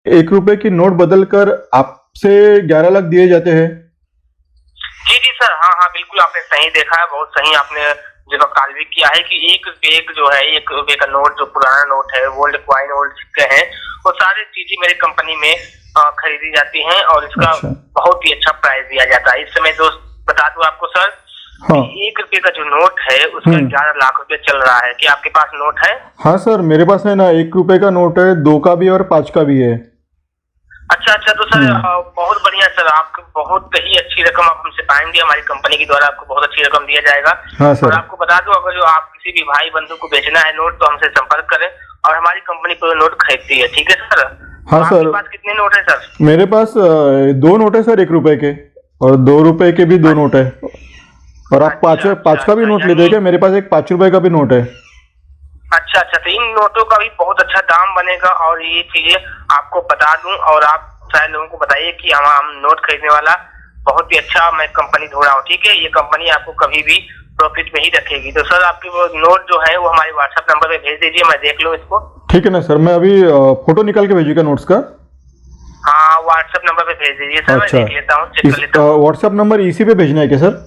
1 रुपए की नोट बदल कर आपसे 11 लाख दिए जाते हैं। जी जी सर, हाँ हाँ बिल्कुल आपने सही देखा है, बहुत सही आपने जो तालविक किया है कि 1 रुपए जो है 1 रुपए का नोट, जो पुराना नोट है, ओल्ड क्वाइन, ओल्ड सिक्के हैं, वो सारी चीजें मेरी कंपनी में खरीदी जाती हैं और इसका अच्छा। बहुत ही अच्छा प्राइस दिया जाता है। इस समय जो बता दूं आपको सर, हाँ 1 रुपए का जो नोट है उसका 11 लाख रुपए चल रहा है। क्या आपके पास नोट है? हाँ सर, मेरे पास है ना 1 रुपए का नोट है, 2 का भी और 5 का भी है। अच्छा अच्छा, तो सर बहुत बढ़िया सर, आपको बहुत ही अच्छी रकम आप हमसे पाएंगे, हमारी कंपनी के द्वारा आपको बहुत अच्छी रकम दिया जाएगा। हाँ सर। और आपको बता दूं, अगर जो आप किसी भी भाई बंधु को बेचना है नोट तो हमसे संपर्क करें और हमारी कंपनी को नोट खरीदती है, ठीक है सर? हाँ तो सर। आपके पास कितने नोट है सर? मेरे पास 2 नोट है सर, 1 रुपए के, और 2 रुपए के भी 2 नोट है। और आप पाँच का भी नोट लेते हैं क्या? मेरे पास एक 5 रुपए का भी नोट है। अच्छा अच्छा, तो इन नोटों का भी बहुत अच्छा दाम बनेगा और ये चीजें आपको बता दूं, और आप सारे लोगों को बताइए कि हम नोट खरीदने वाला बहुत ही अच्छा मैं कंपनी ढूंढ रहा हूँ, ठीक है? ये कंपनी आपको कभी भी प्रॉफिट में ही रखेगी। तो सर आपके वो नोट जो है वो हमारे व्हाट्सएप नंबर पे भेज दीजिए, मैं देख लूँ इसको। ठीक है ना सर, मैं अभी फोटो निकाल के भेजिएगा नोट्स का। हाँ व्हाट्सएप नंबर पे भेज दीजिए सर, अच्छा, मैं देख लेता हूँ, चेक कर लेता हूँ। व्हाट्सएप नंबर इसी पे भेजना है क्या सर?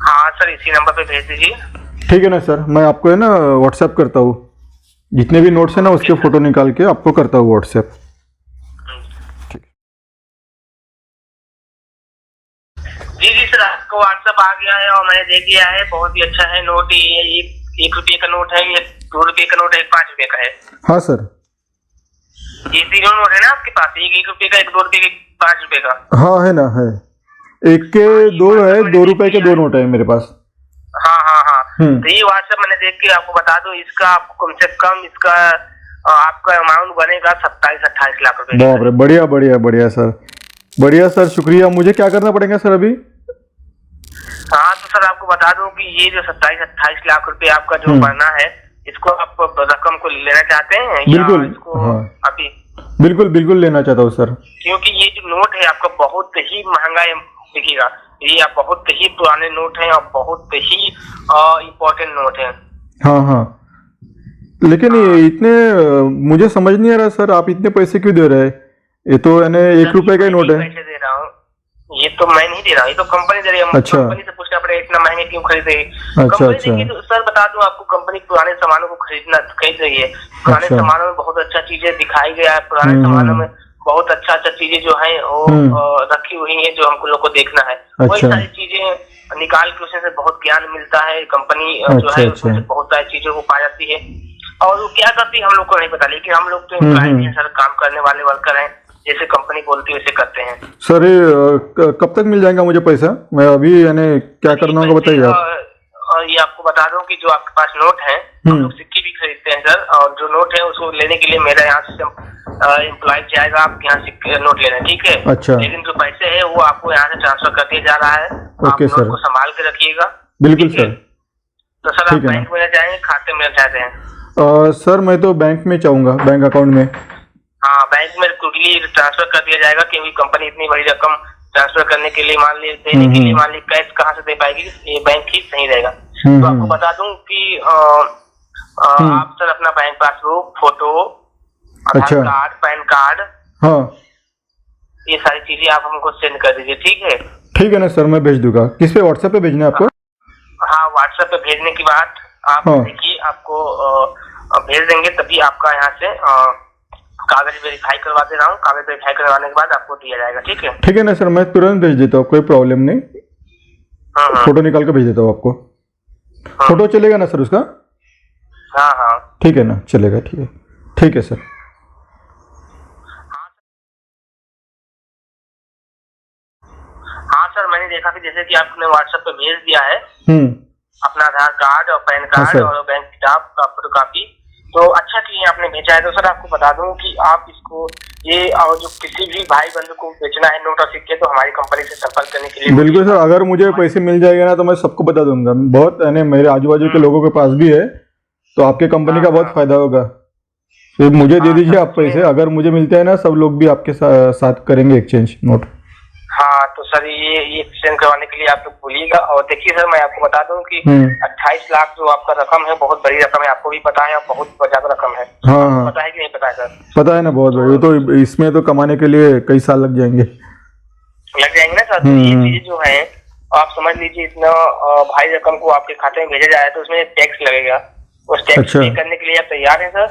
हाँ सर, इसी नंबर पे भेज दीजिए। ठीक है ना सर, मैं आपको है ना व्हाट्सएप करता हूँ, जितने भी नोट्स है ना उसके फोटो निकाल के आपको करता हूँ व्हाट्सएप। जी जी सर, आपको व्हाट्सएप आ गया है और मैंने देख लिया है, बहुत ही अच्छा है नोट। ये 1 रुपए का नोट है, ये 2 रुपए का नोट है, 5 रुपए का है। हाँ सर। ये तीनों नोट है ना आपके पास? एक 1 रुपए का, एक 2 रुपए का, 5 रुपए का? हाँ है ना, है। एक के 2 है, 2 रुपए के 2 नोट है मेरे पास। हाँ हाँ हाँ, तो ये व्हाट्सएप मैंने देख के आपको बता दूं, इसका आपको कम से कम इसका आपका अमाउंट बनेगा 27-28 लाख रुपए। बाप रे, बढ़िया बढ़िया बढ़िया सर, बढ़िया सर, शुक्रिया। मुझे क्या करना पड़ेगा सर अभी? हाँ तो सर आपको बता दूं कि ये जो 27-28 लाख रुपए आपका जो बनना है, इसको आप रकम को लेना चाहते हैं बिल्कुल, या इसको हाँ अभी? बिल्कुल बिल्कुल लेना चाहता हूँ सर। क्योंकि ये जो नोट है आपका बहुत ही महंगा बिकेगा, ये आप बहुत ही पुराने नोट हैं और बहुत ही इम्पोर्टेंट नोट है। हाँ हाँ, लेकिन ये इतने मुझे समझ नहीं आ रहा सर, आप इतने पैसे क्यों दे रहे हैं? ये तो यानी 1 रुपए का ही नोट है। पैसे दे रहा हूँ, ये तो मैं नहीं दे रहा हूँ, ये तो कंपनी दे रही है। अच्छा। कंपनी से पूछना पड़ेगा इतना महंगे क्यों खरीद रही है। अच्छा कंपनी अच्छा। देखिए तो सर बता दूं आपको, कंपनी पुराने सामानों को खरीद रही है। पुराने अच्छा। सामानों में बहुत अच्छा चीजें दिखाई गया है, पुराने सामानों में बहुत अच्छा चीजें जो है वो रखी हुई है, जो हमको लोग को देखना है। वही अच्छा। सारी चीजें निकाल के उसमें से बहुत ज्ञान मिलता है। कंपनी जो अच्छा है अच्छा। उसमें से बहुत सारी चीजों को पा जाती है, और वो क्या करती है हम लोग को नहीं पता, लेकिन हम लोग तो एम्प्लॉय नहीं है सर, काम करने वाले वर्कर हैं, जैसे कंपनी बोलती है वैसे करते हैं। सर ये कब तक मिल जाएगा मुझे पैसा? मैं अभी यानी क्या करना होगा बताइए आप। ये आपको बता दूं कि जो आपके पास नोट है, हम लोग सिक्के भी खरीदते हैं सर, और जो नोट है उसको लेने के लिए मेरा यहाँ से एम्प्लॉय जाएगा आपके यहाँ सिक्के नोट लेना, ठीक है? अच्छा। लेकिन जो पैसे है वो आपको यहाँ से ट्रांसफर कर दिया जा रहा है। आप ओके नोट सर। को संभाल के रखिएगा। बिल्कुल ठीक है? सर। तो सर आप ठीक है ना। बैंक में जाएंगे, खाते में चाहते हैं? सर मैं तो बैंक में चाहूँगा, बैंक अकाउंट में। हाँ, बैंक में क्विकली ट्रांसफर कर दिया जाएगा, क्योंकि कंपनी इतनी बड़ी रकम ट्रांसफर करने के लिए, मान ली देने के लिए, मान ली कैश कहाँ से दे पाएगी? ये बैंक ही सही रहेगा। तो आपको बता दूं कि आप सर अपना बैंक पासबुक, फोटो, आधार कार्ड, पैन कार्ड, हाँ ये सारी चीजें आप हमको सेंड कर दीजिए, ठीक है? ठीक है ना सर, मैं भेज दूंगा। किस पे, व्हाट्सएप पे भेजना है आपको? हाँ व्हाट्सएप पे भेजने के बाद आप देखिए, आपको भेज देंगे, तभी आपका यहाँ से कागज वेरीफाई करवा दे रहा हूँ। कागज वेरीफाई करवाने के बाद आपको दिया जाएगा, ठीक है? ठीक है ना सर, मैं तुरंत भेज देता हूँ, कोई प्रॉब्लम नहीं। फोटो निकाल के भेज देता हूँ आपको। फोटो चलेगा ना सर उसका? हाँ हाँ ठीक है ना, चलेगा, ठीक है। ठीक है सर। हाँ सर, मैंने देखा कि जैसे कि आपने व्हाट्सएप पे भेज दिया है अपना आधार कार्ड और पैन कार्ड और बैंक किताब का फोटो कॉपी, तो अच्छा किया आपने भेजा है। तो सर आपको बता दूं कि आप इसको ये, और जो किसी भी भाई बंधु को बेचना है नोट और सिक्के, तो हमारी कंपनी से संपर्क करने के लिए। बिल्कुल सर, अगर मुझे पैसे मिल जाएगा ना तो मैं सबको बता दूंगा। बहुत यानी मेरे आजू बाजू के लोगों के पास भी है, तो आपके कंपनी का बहुत फायदा होगा। तो मुझे दे दीजिए आप पैसे, अगर मुझे मिलते हैं ना, सब लोग भी आपके साथ करेंगे एक्सचेंज नोट। हाँ तो सर ये सेंड करवाने के लिए आप लोग भूलिएगा। और देखिए सर, मैं आपको बता दूं कि 28 लाख जो आपका रकम है बहुत बड़ी रकम है, आपको भी पता है, और बहुत ज्यादा रकम है। हाँ हाँ, पता है कि नहीं पता है सर? पता है ना, बहुत बड़ी। तो इसमें तो कमाने के लिए कई साल लग जाएंगे ना सर। तो ये चीजें जो है आप समझ लीजिए, इतना भारी रकम को आपके खाते में भेजा जाए तो उसमें टैक्स लगेगा। उस टैक्स अच्छा। पे करने के लिए आप तैयार हैं सर?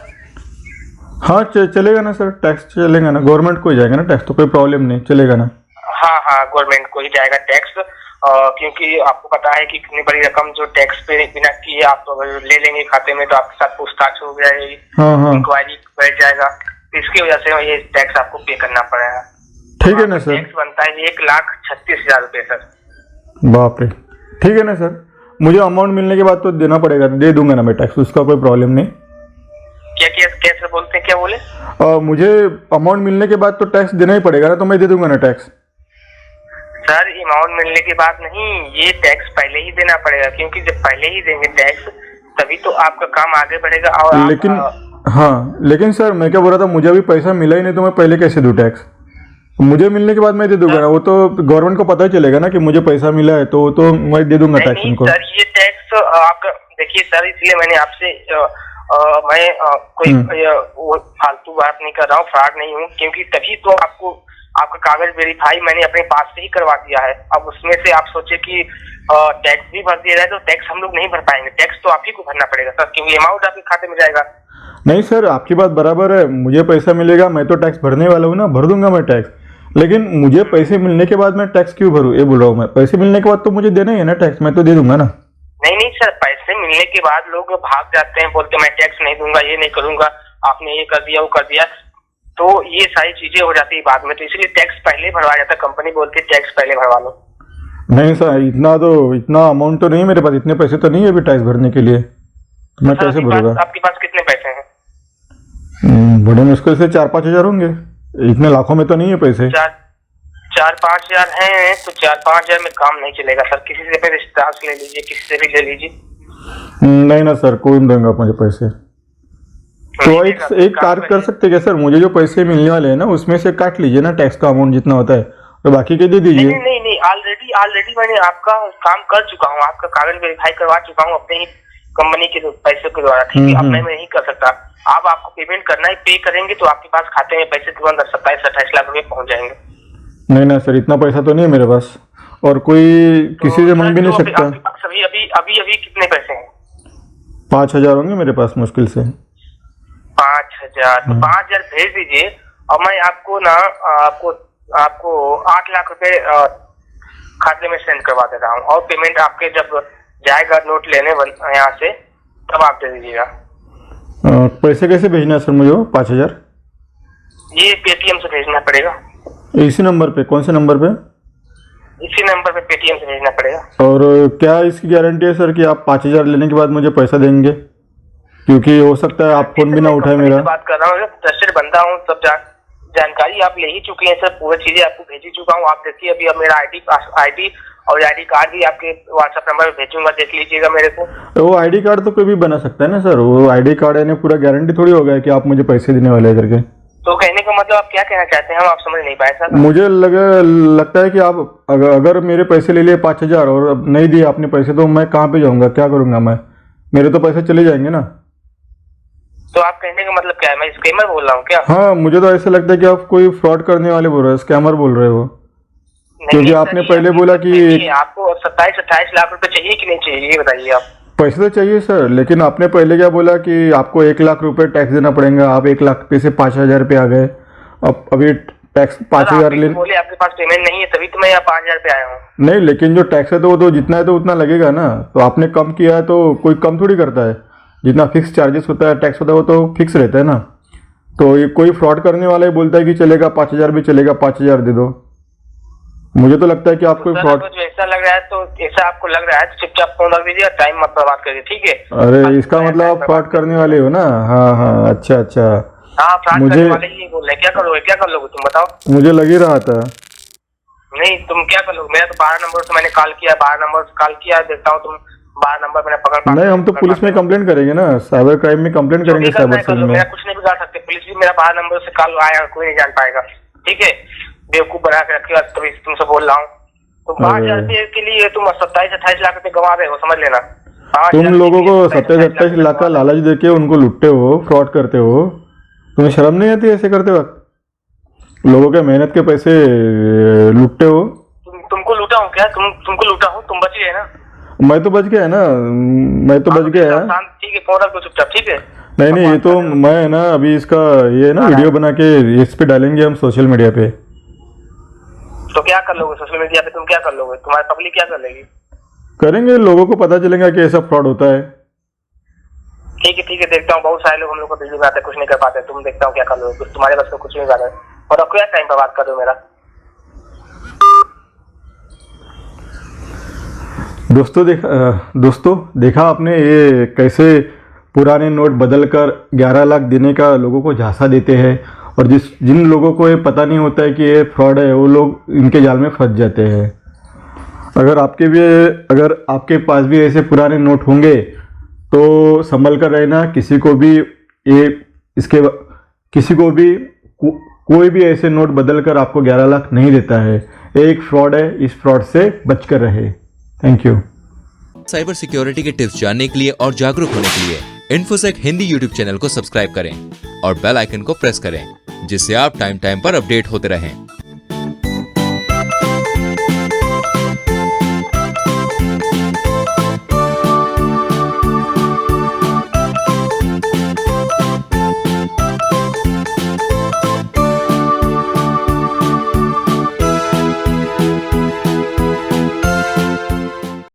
हाँ चलेगा ना सर, टैक्स चलेगा ना, गवर्नमेंट को ही जाएगा ना टैक्स, तो कोई प्रॉब्लम नहीं, चलेगा ना। हाँ हाँ, गवर्नमेंट को ही जाएगा टैक्स, क्योंकि आपको पता है कि इतनी बड़ी रकम जो टैक्स पे बिना किए आप ले लेंगे खाते में तो आपके साथ पूछताछ हो जाएगी, इंक्वायरी बैठ जाएगा, तो इसकी वजह से ये टैक्स आपको पे करना पड़ेगा। ठीक है ना सर? टैक्स बनता है 1,36,000 रुपये सर। बाप रे, ठीक है ना सर, मुझे अमाउंट मिलने के बाद तो देना पड़ेगा, दे दूंगा ना मैं टैक्स, उसका कोई प्रॉब्लम नहीं। क्या क्या कैसे बोलते हैं, क्या बोले? मुझे अमाउंट मिलने के बाद तो टैक्स देना ही पड़ेगा ना, तो मैं दे दूंगा ना टैक्स। सर अमाउंट मिलने के बाद नहीं, ये टैक्स पहले ही देना पड़ेगा, क्योंकि जब पहले ही देंगे टैक्स तभी तो आपका काम आगे बढ़ेगा। और लेकिन हाँ, लेकिन सर मैं क्या बोल रहा था, मुझे अभी पैसा मिला ही नहीं तो मैं पहले कैसे दूं टैक्स? मुझे मिलने के बाद मैं दे दूंगा ना, वो तो गवर्नमेंट को पता ही चलेगा ना कि मुझे पैसा मिला है, तो मैं दे दूंगा टैक्स उनको। सर ये टैक्स आपका देखिए सर, इसलिए मैंने आपसे मैं कोई वो फालतू बात नहीं कर रहा हूँ, फ्रॉड नहीं हूँ, क्योंकि तभी तो आपका कागज वेरीफाई मैंने अपने पास से ही करवा दिया है। अब उसमें से आप सोचे कि टैक्स भी भर दिया जाए तो टैक्स हम लोग नहीं भर पाएंगे, टैक्स तो आप ही को भरना पड़ेगा सर, क्योंकि अमाउंट आपके खाते में जाएगा। नहीं सर, आपकी बात बराबर है, मुझे पैसा मिलेगा मैं तो टैक्स भरने वाला हूँ ना, भर दूंगा मैं टैक्स, लेकिन मुझे पैसे मिलने के बाद मैं टैक्स क्यों भरूँ, ये बोल रहा हूँ मैं। पैसे मिलने के बाद तो मुझे देना ही है ना टैक्स, मैं तो दे दूंगा ना। नहीं सर, पैसे मिलने के बाद लोग भाग जाते हैं, बोलते मैं टैक्स नहीं दूंगा, ये नहीं करूंगा, आपने ये कर दिया वो कर दिया, तो ये सारी चीजें हो जाती है बाद में, तो इसलिए टैक्स पहले भरवा जाता है, कंपनी बोलती है टैक्स पहले भरवा लो। नहीं सर, इतना अमाउंट तो नहीं है मेरे पास, इतने पैसे तो नहीं है अभी टैक्स भरने के लिए, तो मैं कैसे भरूंगा? आपके पास कितने पैसे हैं? बड़े मुश्किल से 4-5 हजार होंगे, इतने लाखों में तो नहीं है पैसे। 4-5 हजार हैं तो 4-5 हजार में काम नहीं चलेगा सर, किसी से भी रिश्तेदार से ले लीजिए, किसी से भी ले लीजिए। नहीं ना सर, कौन देगा मुझे पैसे? तो एक कार्य कर सकते क्या सर, मुझे जो पैसे मिलने वाले हैं ना उसमें से काट लीजिए ना टैक्स का अमाउंट जितना होता है, तो बाकी के दे दीजिए। नहीं, ऑलरेडी मैंने आपका काम कर चुका हूँ, आपका कागज वेरीफाई करवा चुका हूँ अपने ही कंपनी के पैसे के द्वारा, ठीक है। अब मैं नहीं कर सकता, अब आपको पेमेंट करना है, पे करेंगे तो आपके पास खाते में पैसे तुरंत 27-28 लाख रुपए पहुंच जाएंगे। नहीं ना सर, इतना पैसा तो नहीं है मेरे पास, और कोई किसी से मांग भी नहीं सकता। अभी कितने पैसे हैं? 5,000 होंगे मेरे पास मुश्किल से। 5,000 तो 5,000 भेज दीजिए, और मैं आपको ना आपको 8 लाख रुपए खाते में सेंड करवा दे रहा हूँ, और पेमेंट आपके जब जाएगा नोट लेने यहाँ से तब आप दे दीजिएगा। पैसे कैसे भेजना है सर मुझे 5,000? ये पेटीएम से भेजना पड़ेगा। इसी नंबर पे? कौन से नंबर पे? इसी नंबर पे पेटीएम से भेजना पड़ेगा। और क्या इसकी गारंटी है सर कि आप 5,000 लेने के बाद मुझे पैसा देंगे? क्योंकि हो सकता है आप फोन भी ना उठाए मेरा। बात कर रहा हूँ, ट्रस्टेड बंदा हूँ, सब जानकारी आप ले ही चुके हैं सर, पूरी चीजें आपको भेज ही चुका हूँ। आप देखिए अभी अब मेरा आईडी और आईडी कार्ड भी आपके व्हाट्सएप नंबर पे भेजूंगा, देख लीजिएगा मेरे को। तो वो आईडी कार्ड तो कोई भी बना सकता है ना सर, वो आईडी कार्ड यानी पूरा गारंटी थोड़ी होगा कि आप मुझे पैसे देने वाले हैं करके। तो कहने का मतलब आप क्या कहना चाहते हैं, हम आप समझ नहीं पाए सर। मुझे लगता है कि आप अगर मेरे पैसे ले लिए 5,000 और नहीं दिए आपने पैसे, तो मैं कहाँ पे जाऊँगा, क्या करूँगा मैं? मेरे तो पैसे चले जाएंगे ना। तो आप कहने का मतलब क्या है, मैं स्कैमर बोल रहा हूँ क्या? हाँ, मुझे तो ऐसा लगता है कि आप कोई फ्रॉड करने वाले बोल रहे हो, स्कैमर बोल रहे हो, क्योंकि आपने पहले बोला कि आपको 27-28 लाख रुपए चाहिए कि नहीं चाहिए, ये बताइए आप। पैसे तो चाहिए सर, लेकिन आपने पहले क्या बोला कि आपको 1 लाख रुपए टैक्स देना पड़ेगा, आप 1 लाख पे से 5,000 पे आ गए, अब अभी टैक्स 5,000 ले बोले आपके पास पेमेंट नहीं है तभी तो मैं यहाँ 5,000 पे आया हूँ। नहीं, लेकिन जो टैक्स है तो वो तो जितना है तो उतना लगेगा ना, तो आपने कम किया है तो कोई कम थोड़ी करता है, जितना फिक्स चार्जेस होता है टैक्स होता है वो तो फिक्स रहता है ना। तो ये कोई फ्रॉड करने वाला ही बोलता है कि चलेगा 5,000 भी चलेगा, 5,000 दे दो। मुझे तो लगता है कि आपको फ्रॉड ऐसा लग रहा है, तो ऐसा आपको लग रहा है तो चुपचाप फोन रख दीजिए, टाइम मत बर्बाद करिए, ठीक है? अरे इसका मतलब आप फ्रॉड करने वाले हो ना? हाँ, अच्छा। हाँ, फ्रॉड करने वाले ही बोल रहे, क्या कर लोगे तुम बताओ? मुझे लग ही रहा था। नहीं, तुम क्या कर लोगे? मेरा तो 12 नंबर से मैंने कॉल किया, 12 नंबर से कॉल किया, देखता हूँ तुम 12 नंबर मैंने पकड़। नहीं, हम तो पुलिस में कंप्लेंट करेंगे ना, साइबर क्राइम में कंप्लेंट करेंगे, साइबर सेल में। मेरा कुछ नहीं बिगाड़ सकते, पुलिस भी मेरा 12 नंबर से कॉल आया कोई नहीं जान पाएगा, ठीक है? बेवकूफ बना के रखिएगा, तभी तुमसे बोल रहा हूँ। तो 5,000 रुपये के लिए तुम 27-28 लाख रुपए गंवा रहे हो, समझ लेना। 5,000 तुम लोगों को रुपये के लिए 27-28 लाख का लालच देके उनको लुटते हो, फ्रॉड करते हो। तुम्हें शर्म नहीं आती ऐसे करते वक्त? लोगों के मेहनत के पैसे लुटते हो। तुमको लूटा हूँ क्या? तुमको लूटा हूँ? तुम बच गए ना? मैं तो बच गया ना, मैं तो बच गया। ठीक है, फोन रख दो चुपचाप, ठीक है? नहीं, ये तो मैं है ना, अभी इसका ये ना वीडियो बना के इस पे डालेंगे हम सोशल मीडिया पे। तो क्या कर लोगे सोशल मीडिया पे? तुम क्या कर लोगे? तुम्हारी पब्लिक क्या कर लेगी? करेंगे, लोगों को पता चलेगा कि ऐसा फ्रॉड होता है। ठीक है, देखता हूँ। बहुत सारे लोग हम लोग को बिजली में आते, कुछ नहीं कर पाते। तुम देखता हूँ क्या कर लोगे, तुम्हारे बस में कुछ नहीं कर रहा है। और अब क्या टाइम पर बात कर दो मेरा। दोस्तों देखा आपने ये कैसे पुराने नोट बदल कर 11 लाख देने का लोगों को झांसा देते हैं, और जिन लोगों को ये पता नहीं होता है कि ये फ्रॉड है, वो लोग इनके जाल में फंस जाते हैं। अगर आपके पास भी ऐसे पुराने नोट होंगे तो संभल कर रहना। कोई भी ऐसे नोट बदल कर आपको 11 लाख नहीं देता है। एक फ्रॉड है, इस फ्रॉड से बचकर रहे। Thank you. साइबर सिक्योरिटी के टिप्स जानने के लिए और जागरूक होने के लिए इन्फोसेक हिंदी यूट्यूब चैनल को सब्सक्राइब करें और बेल आइकन को प्रेस करें, जिससे आप टाइम पर अपडेट होते रहें।